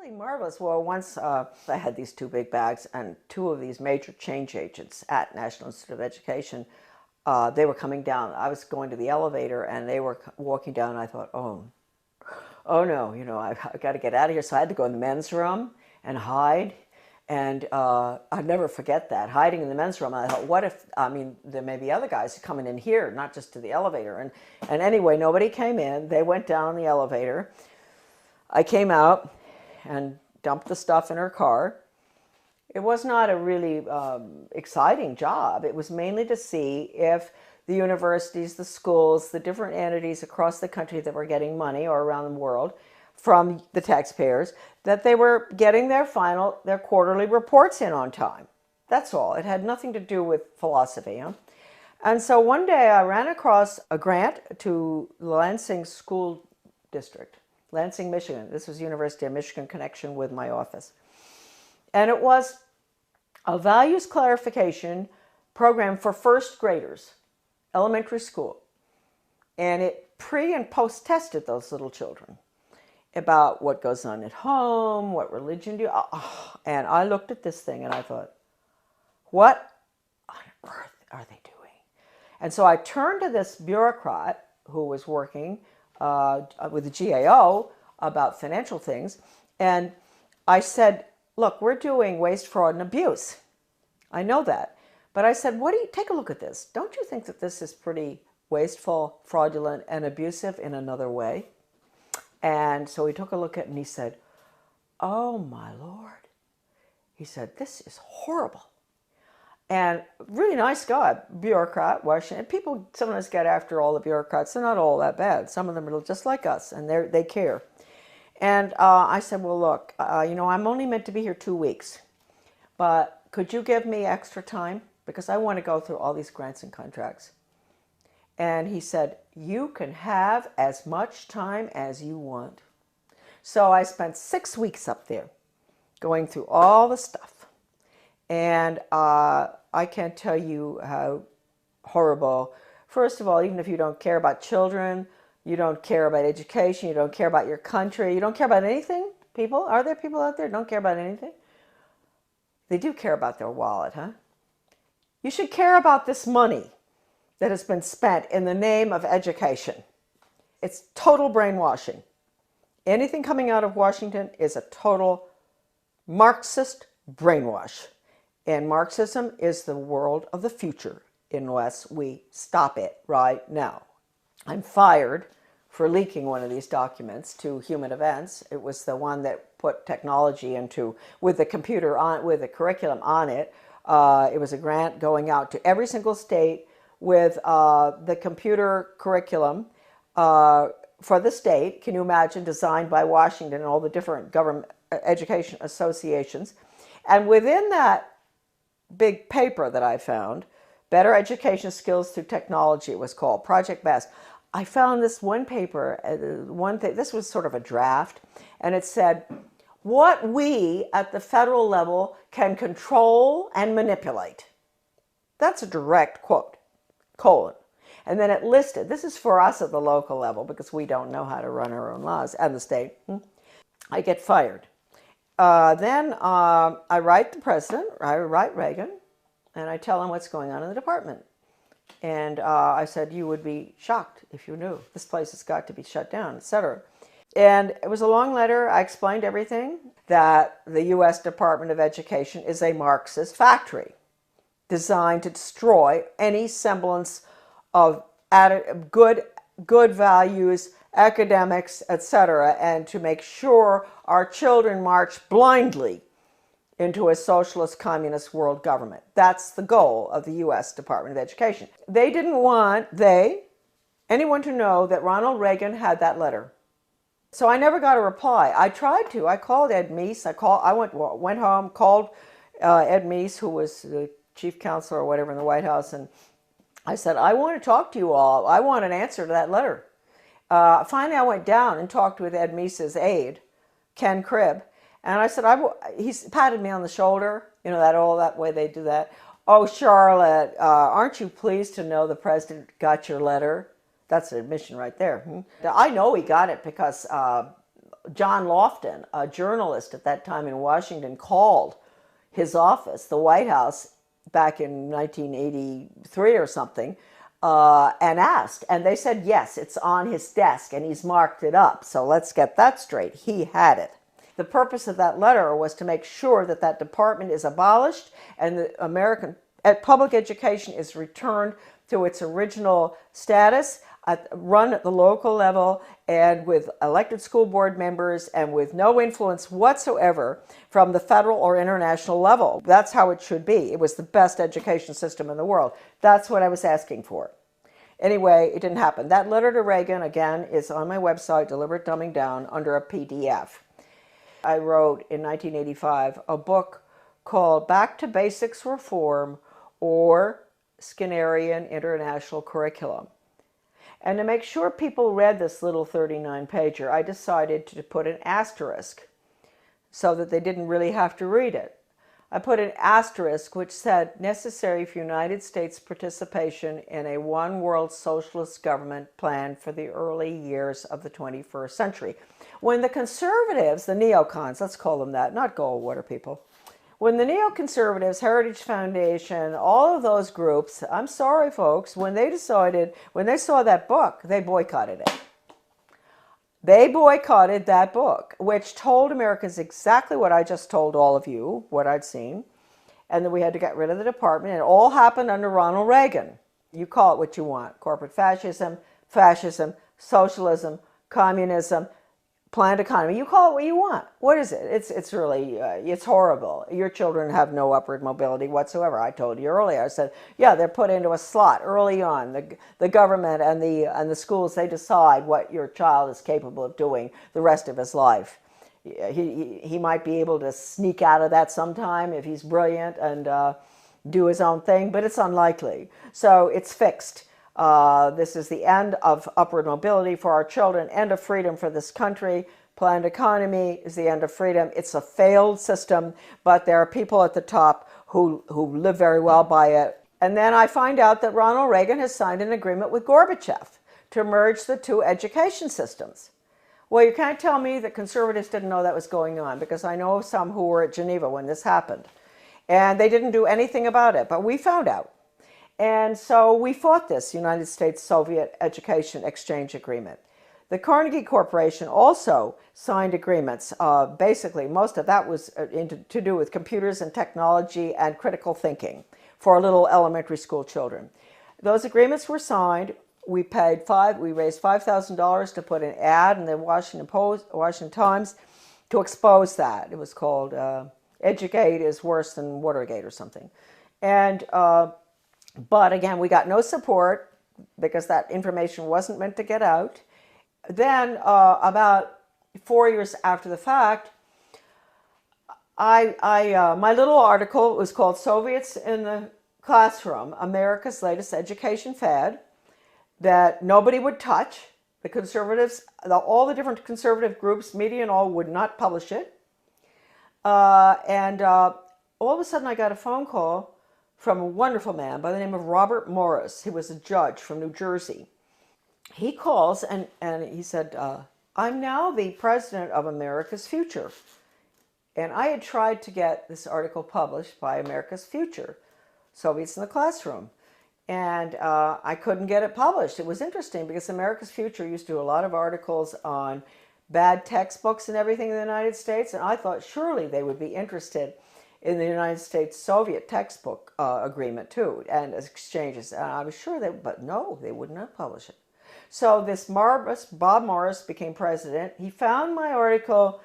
really marvelous. Well, once I had these two big bags, and two of these major change agents at National Institute of Education, they were coming down. I was going to the elevator, and they were walking down, and I thought, oh no, I've got to get out of here. So I had to go in the men's room and hide. And I'd never forget that, hiding in the men's room. I thought, what if, there may be other guys coming in here, not just to the elevator. And anyway, nobody came in. They went down on the elevator. I came out and dumped the stuff in her car. It was not a really exciting job. It was mainly to see if the universities, the schools, the different entities across the country that were getting money, or around the world, from the taxpayers, that they were getting their quarterly reports in on time. That's all. It had nothing to do with philosophy. And so one day I ran across a grant to Lansing School District, Lansing, Michigan. This was University of Michigan connection with my office. And it was a values clarification program for first graders, elementary school. And it pre and post tested those little children about what goes on at home, what religion do you... And I looked at this thing and I thought, what on earth are they doing? And so I turned to this bureaucrat who was working with the GAO about financial things, and I said, look, we're doing waste, fraud, and abuse. I know that. But I said, take a look at this. Don't you think that this is pretty wasteful, fraudulent, and abusive in another way? And so he took a look at it and he said, oh my Lord. He said, this is horrible. And really nice guy, bureaucrat, Washington. People sometimes get after all the bureaucrats. They're not all that bad. Some of them are just like us, and they care. And I said, well, look, I'm only meant to be here 2 weeks, but could you give me extra time? Because I want to go through all these grants and contracts. And he said, you can have as much time as you want. So I spent 6 weeks up there going through all the stuff. And I can't tell you how horrible. First of all, even if you don't care about children, you don't care about education, you don't care about your country, you don't care about anything, people? Are there people out there who don't care about anything? They do care about their wallet, huh? You should care about this money that has been spent in the name of education. It's total brainwashing. Anything coming out of Washington is a total Marxist brainwash. And Marxism is the world of the future unless we stop it right now. I'm fired for leaking one of these documents to Human Events. It was the one that put technology into, with the computer on, with the curriculum on it. It was a grant going out to every single state with the computer curriculum for the state. Can you imagine? Designed by Washington and all the different government education associations. And within that big paper that I found, Better Education Skills Through Technology, it was called, Project Best. I found this one paper, this was sort of a draft, and it said, what we at the federal level can control and manipulate. That's a direct quote, colon. And then it listed, this is for us at the local level because we don't know how to run our own laws, and the state. I get fired. Then I write the president, I write Reagan, and I tell him what's going on in the department. And I said, you would be shocked if you knew. This place has got to be shut down, etc. And it was a long letter. I explained everything, that the U.S. Department of Education is a Marxist factory designed to destroy any semblance of good values, academics, etc., and to make sure our children march blindly into a socialist communist world government. That's the goal of the U.S. Department of Education. They didn't want anyone to know that Ronald Reagan had that letter. So I never got a reply. I tried to. I called Ed Meese. I went home, called Ed Meese, who was the chief counselor or whatever in the White House, and I said, I want to talk to you all. I want an answer to that letter. Finally, I went down and talked with Ed Meese's aide, Ken Cribb, and I said, he patted me on the shoulder, that way they do that. Oh, Charlotte, aren't you pleased to know the president got your letter? That's an admission right there. I know he got it because John Lofton, a journalist at that time in Washington, called his office, the White House, back in 1983 or something, and asked. And they said, yes, it's on his desk and he's marked it up. So let's get that straight. He had it. The purpose of that letter was to make sure that that department is abolished and the American public education is returned to its original status, run at the local level and with elected school board members and with no influence whatsoever from the federal or international level. That's how it should be. It was the best education system in the world. That's what I was asking for. Anyway, it didn't happen. That letter to Reagan, again, is on my website, Deliberate Dumbing Down, under a PDF. I wrote in 1985 a book called Back to Basics Reform, or Skinnerian International Curriculum. And to make sure people read this little 39-pager, I decided to put an asterisk so that they didn't really have to read it. I put an asterisk which said, necessary for United States participation in a one-world socialist government plan for the early years of the 21st century. When the conservatives, the neocons, let's call them that, not Goldwater people, when the neoconservatives, Heritage Foundation, all of those groups, I'm sorry folks, when they saw that book, they boycotted it. They boycotted that book, which told Americans exactly what I just told all of you, what I'd seen, and that we had to get rid of the department. It all happened under Ronald Reagan. You call it what you want: corporate fascism, socialism, communism, planned economy. You call it what you want. What is it? It's really, it's horrible. Your children have no upward mobility whatsoever. I told you earlier. I said, yeah, they're put into a slot early on. The government and the schools, they decide what your child is capable of doing the rest of his life. He might be able to sneak out of that sometime if he's brilliant and do his own thing, but it's unlikely. So it's fixed. This is the end of upward mobility for our children, end of freedom for this country. Planned economy is the end of freedom. It's a failed system, but there are people at the top who live very well by it. And then I find out that Ronald Reagan has signed an agreement with Gorbachev to merge the two education systems. Well, you can't tell me that conservatives didn't know that was going on, because I know of some who were at Geneva when this happened. And they didn't do anything about it, but we found out. And so we fought this United States-Soviet Education Exchange Agreement. The Carnegie Corporation also signed agreements. Basically, most of that was to do with computers and technology and critical thinking for little elementary school children. Those agreements were signed. We raised $5,000 to put an ad in the Washington Times to expose that. It was called Educate is Worse Than Watergate or something. And but again, we got no support because that information wasn't meant to get out. Then about 4 years after the fact, my little article was called Soviets in the Classroom, America's Latest Education Fad, that nobody would touch. The conservatives, all the different conservative groups, media and all, would not publish it. And all of a sudden I got a phone call from a wonderful man by the name of Robert Morris. He was a judge from New Jersey. He calls and he said, I'm now the president of America's Future. And I had tried to get this article published by America's Future, Soviets in the Classroom. And I couldn't get it published. It was interesting because America's Future used to do a lot of articles on bad textbooks and everything in the United States. And I thought surely they would be interested in the United States-Soviet textbook agreement too, and exchanges. And I was sure but no, they would not publish it. So this marvelous Bob Morris became president. He found my article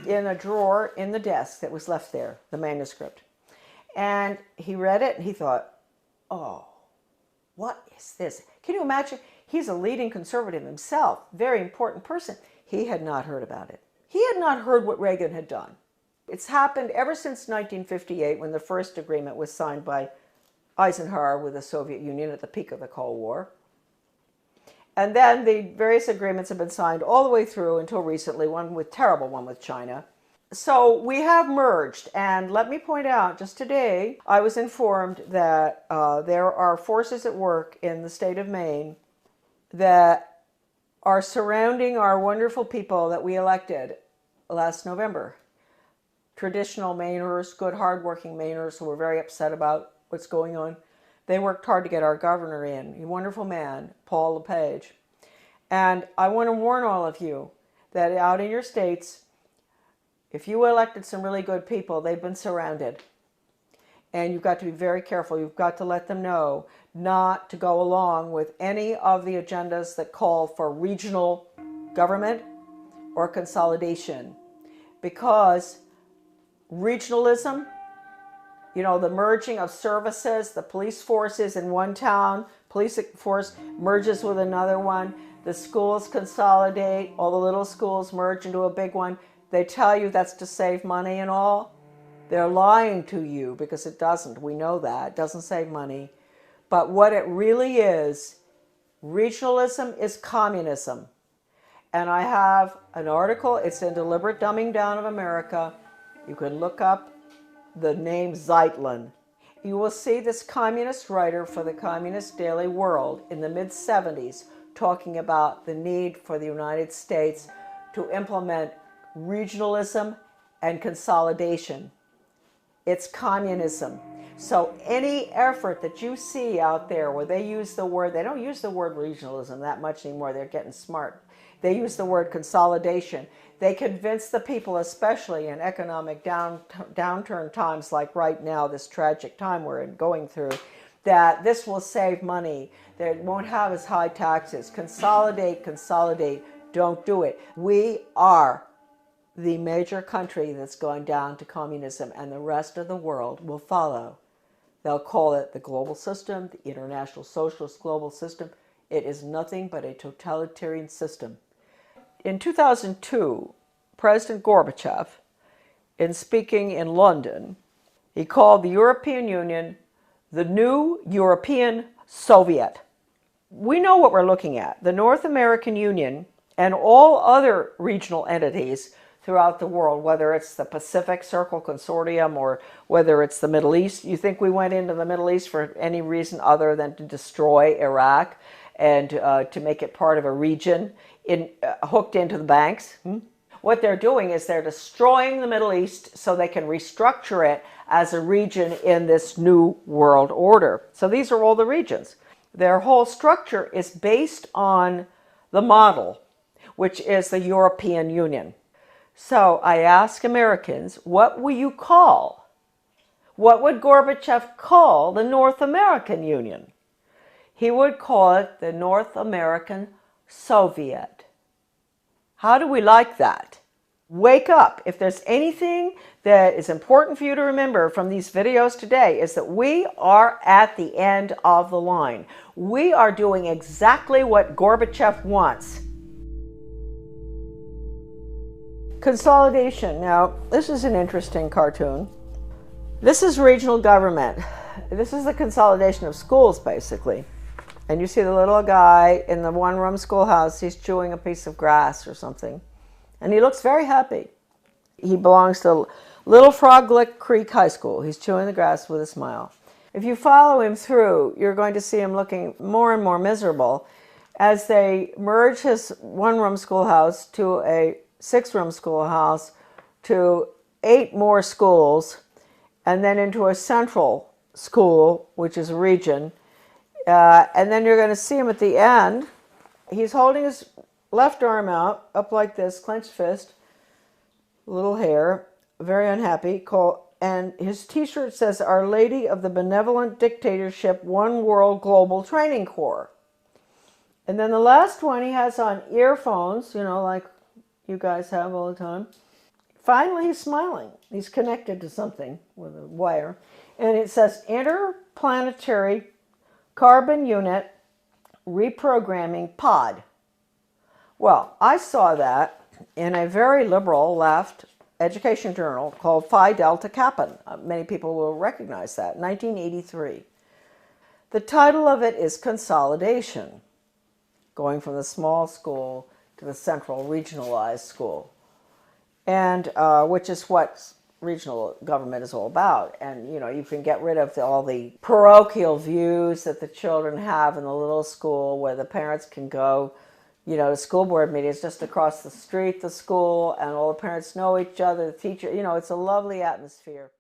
in a drawer in the desk that was left there, the manuscript. And he read it and he thought, oh, what is this? Can you imagine? He's a leading conservative himself, very important person. He had not heard about it. He had not heard what Reagan had done. It's happened ever since 1958, when the first agreement was signed by Eisenhower with the Soviet Union at the peak of the Cold War. And then the various agreements have been signed all the way through until recently, terrible one with China. So we have merged, and let me point out, just today, I was informed that there are forces at work in the state of Maine that are surrounding our wonderful people that we elected last November. Traditional Mainers, good hardworking Mainers who were very upset about what's going on. They worked hard to get our governor in, a wonderful man, Paul LePage. And I want to warn all of you that out in your states, if you elected some really good people, they've been surrounded. And you've got to be very careful. You've got to let them know not to go along with any of the agendas that call for regional government or consolidation. Because regionalism, you know, the merging of services, the police forces in one town, police force merges with another one, the schools consolidate, all the little schools merge into a big one. They tell you that's to save money and all. They're lying to you because it doesn't. We know that. It doesn't save money. But what it really is, regionalism is communism. And I have an article, it's in Deliberate Dumbing Down of America. You can look up the name Zeitlin. You will see this communist writer for the Communist Daily World in the mid-70s talking about the need for the United States to implement regionalism and consolidation. It's communism. So any effort that you see out there where they use the word, they don't use the word regionalism that much anymore, they're getting smart. They use the word consolidation. They convince the people, especially in economic downturn times like right now, this tragic time we're going through, that this will save money, that it won't have as high taxes. Consolidate, consolidate, don't do it. We are the major country that's going down to communism, and the rest of the world will follow. They'll call it the global system, the international socialist global system. It is nothing but a totalitarian system. In 2002, President Gorbachev, in speaking in London, he called the European Union the new European Soviet. We know what we're looking at. The North American Union and all other regional entities throughout the world, whether it's the Pacific Circle Consortium or whether it's the Middle East. You think we went into the Middle East for any reason other than to destroy Iraq and to make it part of a region hooked into the banks? What they're doing is they're destroying the Middle East so they can restructure it as a region in this new world order. So these are all the regions. Their whole structure is based on the model, which is the European Union. So I ask Americans, what will you call? What would Gorbachev call the North American Union? He would call it the North American Soviet. How do we like that? Wake up. If there's anything that is important for you to remember from these videos today, is that we are at the end of the line. We are doing exactly what Gorbachev wants. Consolidation. Now, this is an interesting cartoon. This is regional government. This is the consolidation of schools, basically. And you see the little guy in the one-room schoolhouse, he's chewing a piece of grass or something. And he looks very happy. He belongs to Little Frog Lick Creek High School. He's chewing the grass with a smile. If you follow him through, you're going to see him looking more and more miserable as they merge his one-room schoolhouse to a 6-room schoolhouse, to 8 more schools, and then into a central school, which is a region. And then you're going to see him at the end. He's holding his left arm out, up like this, clenched fist, little hair, very unhappy. And his t-shirt says, Our Lady of the Benevolent Dictatorship, One World Global Training Corps. And then the last one, he has on earphones, you know, like you guys have all the time. Finally, he's smiling. He's connected to something with a wire. And it says, Interplanetary Carbon Unit Reprogramming Pod. Well, I saw that in a very liberal left education journal called Phi Delta Kappa. Many people will recognize that, 1983. The title of it is Consolidation, going from the small school to the central regionalized school, and which is what regional government is all about. And you know, you can get rid of all the parochial views that the children have in the little school where the parents can go, you know, the school board meeting is just across the street, the school, and all the parents know each other, the teacher, you know, it's a lovely atmosphere.